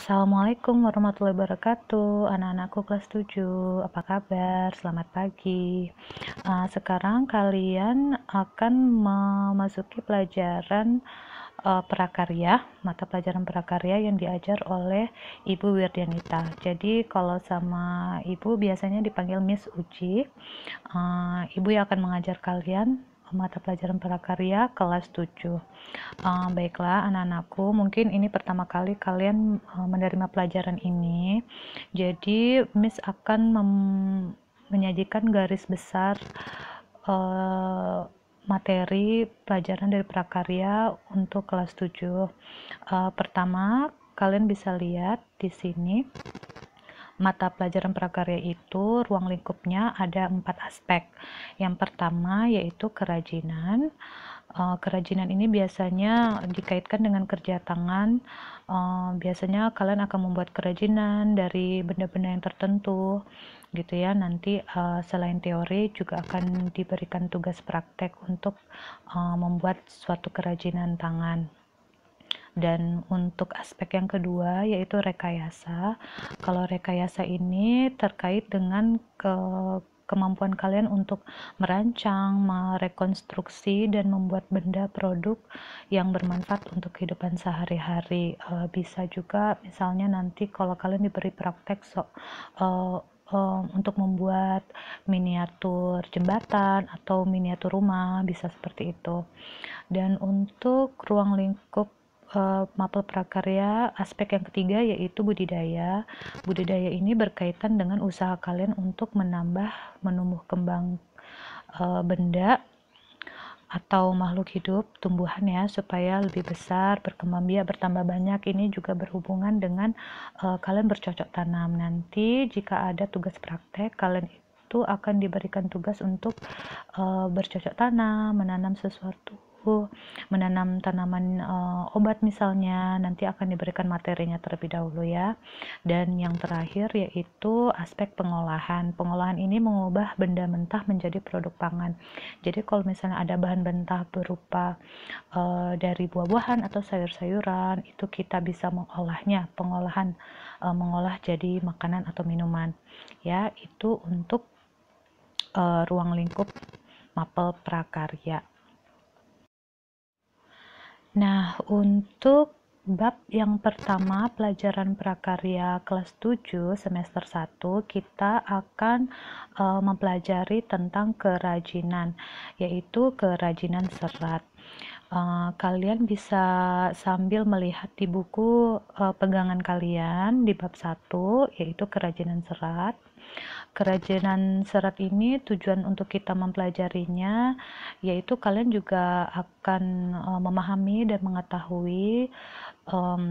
Assalamualaikum warahmatullahi wabarakatuh, anak-anakku kelas 7, apa kabar? Selamat pagi. Sekarang kalian akan memasuki pelajaran prakarya, mata pelajaran prakarya yang diajar oleh Ibu Wirdianita. Jadi kalau sama Ibu biasanya dipanggil Miss Uci. Ibu yang akan mengajar kalian mata pelajaran prakarya kelas 7. Baiklah anak-anakku, mungkin ini pertama kali kalian menerima pelajaran ini. Jadi Miss akan menyajikan garis besar materi pelajaran dari prakarya untuk kelas 7. Pertama, kalian bisa lihat di sini mata pelajaran prakarya itu ruang lingkupnya ada 4 aspek. Yang pertama yaitu kerajinan. Kerajinan ini biasanya dikaitkan dengan kerja tangan. Biasanya kalian akan membuat kerajinan dari benda-benda yang tertentu gitu ya. Nanti selain teori juga akan diberikan tugas praktek untuk membuat suatu kerajinan tangan. Dan untuk aspek yang kedua yaitu rekayasa. Kalau rekayasa ini terkait dengan kemampuan kalian untuk merancang, merekonstruksi, dan membuat benda produk yang bermanfaat untuk kehidupan sehari-hari. Bisa juga misalnya nanti kalau kalian diberi praktek untuk membuat miniatur jembatan atau miniatur rumah, bisa seperti itu. Dan untuk ruang lingkup mapel prakarya, aspek yang ketiga yaitu budidaya. Budidaya ini berkaitan dengan usaha kalian untuk menumbuh kembang benda atau makhluk hidup, tumbuhan ya, supaya lebih besar, berkembang biak, bertambah banyak. Ini juga berhubungan dengan kalian bercocok tanam. Nanti jika ada tugas praktek, kalian itu akan diberikan tugas untuk bercocok tanam, menanam sesuatu, menanam tanaman obat misalnya. Nanti akan diberikan materinya terlebih dahulu ya. Dan yang terakhir yaitu aspek pengolahan. Pengolahan ini mengubah benda mentah menjadi produk pangan. Jadi kalau misalnya ada bahan mentah berupa dari buah-buahan atau sayur-sayuran, itu kita bisa mengolahnya. Mengolah jadi makanan atau minuman ya. Itu untuk ruang lingkup mapel prakarya. Nah, untuk bab yang pertama pelajaran prakarya kelas 7 semester 1, kita akan mempelajari tentang kerajinan, yaitu kerajinan serat. Kalian bisa sambil melihat di buku pegangan kalian di bab 1, yaitu kerajinan serat. Kerajinan serat ini tujuan untuk kita mempelajarinya yaitu kalian juga akan memahami dan mengetahui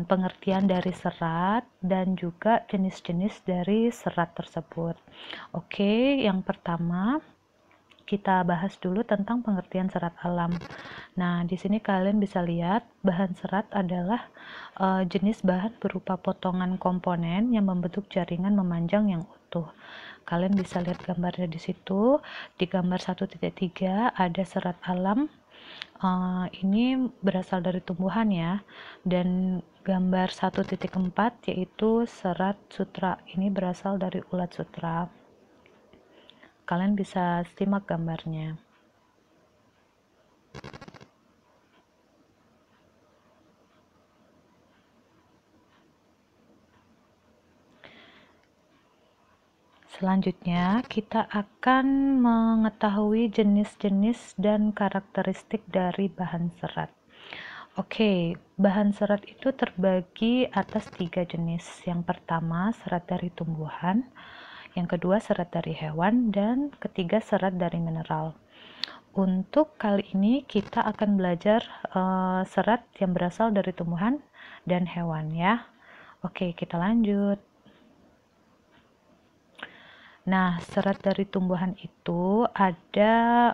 pengertian dari serat dan juga jenis-jenis dari serat tersebut. Oke, yang pertama kita bahas dulu tentang pengertian serat alam. Nah, di sini kalian bisa lihat bahan serat adalah jenis bahan berupa potongan komponen yang membentuk jaringan memanjang yang utuh. Kalian bisa lihat gambarnya di situ. Di gambar 1.3 ada serat alam. Ini berasal dari tumbuhan ya. Dan gambar 1.4 yaitu serat sutra. Ini berasal dari ulat sutra. Kalian bisa simak gambarnya. Selanjutnya, kita akan mengetahui jenis-jenis dan karakteristik dari bahan serat. Oke, bahan serat itu terbagi atas 3 jenis. Yang pertama, serat dari tumbuhan. Yang kedua, serat dari hewan. Dan ketiga, serat dari mineral. Untuk kali ini, kita akan belajar serat yang berasal dari tumbuhan dan hewan ya. Oke, kita lanjut. Nah, serat dari tumbuhan itu ada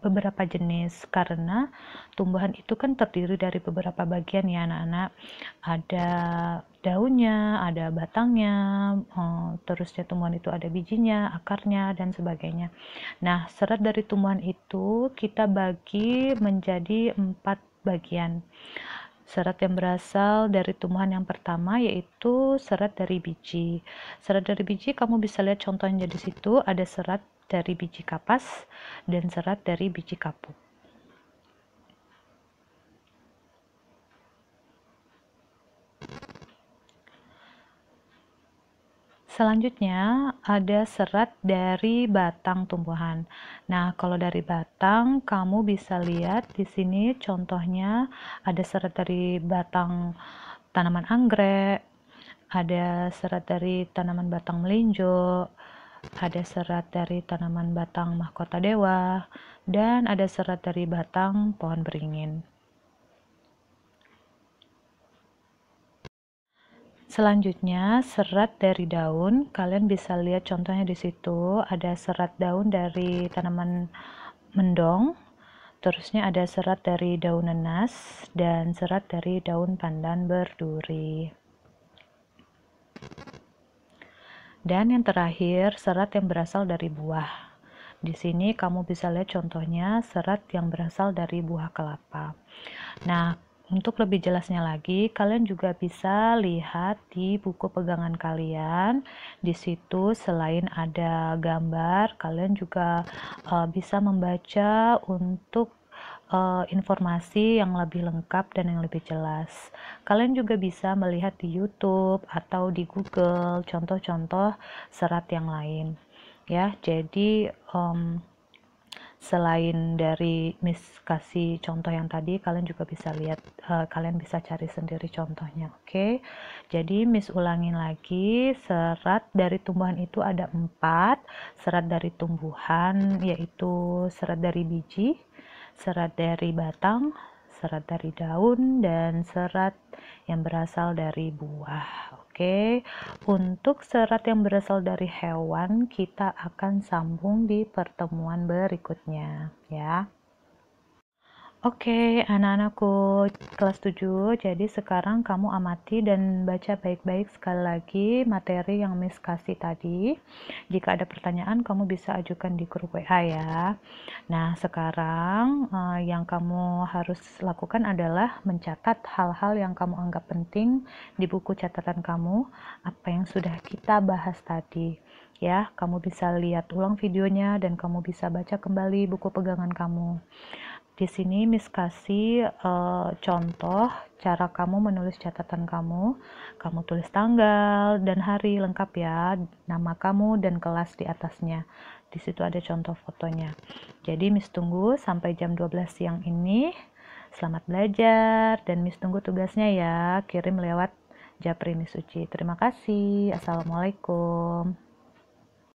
beberapa jenis karena tumbuhan itu kan terdiri dari beberapa bagian ya anak-anak. Ada daunnya, ada batangnya, terusnya tumbuhan itu ada bijinya, akarnya, dan sebagainya. Nah, serat dari tumbuhan itu kita bagi menjadi 4 bagian. Serat yang berasal dari tumbuhan yang pertama yaitu serat dari biji. Serat dari biji kamu bisa lihat contohnya di situ, ada serat dari biji kapas dan serat dari biji kapuk. Selanjutnya ada serat dari batang tumbuhan. Nah, kalau dari batang kamu bisa lihat di sini contohnya ada serat dari batang tanaman anggrek, ada serat dari tanaman batang melinjo, ada serat dari tanaman batang mahkota dewa, dan ada serat dari batang pohon beringin. Selanjutnya, serat dari daun. Kalian bisa lihat contohnya di situ. Ada serat daun dari tanaman mendong. Terusnya ada serat dari daun nanas dan serat dari daun pandan berduri. Dan yang terakhir, serat yang berasal dari buah. Di sini kamu bisa lihat contohnya serat yang berasal dari buah kelapa. Nah, untuk lebih jelasnya lagi, kalian juga bisa lihat di buku pegangan kalian. Di situ selain ada gambar, kalian juga bisa membaca untuk informasi yang lebih lengkap dan yang lebih jelas. Kalian juga bisa melihat di YouTube atau di Google contoh-contoh serat yang lain. Ya, jadi selain dari Miss kasih contoh yang tadi, kalian juga bisa lihat, kalian bisa cari sendiri contohnya. Oke, jadi Miss ulangin lagi, serat dari tumbuhan itu ada 4. Serat dari tumbuhan yaitu serat dari biji, serat dari batang, serat dari daun, dan serat yang berasal dari buah. Oke, untuk serat yang berasal dari hewan kita akan sambung di pertemuan berikutnya ya. Oke, anak-anakku kelas 7, jadi sekarang kamu amati dan baca baik-baik sekali lagi materi yang Miss kasih tadi. Jika ada pertanyaan, kamu bisa ajukan di grup WA ya. Nah, sekarang yang kamu harus lakukan adalah mencatat hal-hal yang kamu anggap penting di buku catatan kamu, apa yang sudah kita bahas tadi. Ya, kamu bisa lihat ulang videonya dan kamu bisa baca kembali buku pegangan kamu. Di sini Miss kasih contoh cara kamu menulis catatan kamu. Kamu tulis tanggal dan hari lengkap ya, nama kamu dan kelas di atasnya. Di situ ada contoh fotonya. Jadi Miss tunggu sampai jam 12 siang ini. Selamat belajar dan Miss tunggu tugasnya ya. Kirim lewat Japri Miss Uci. Terima kasih. Assalamualaikum.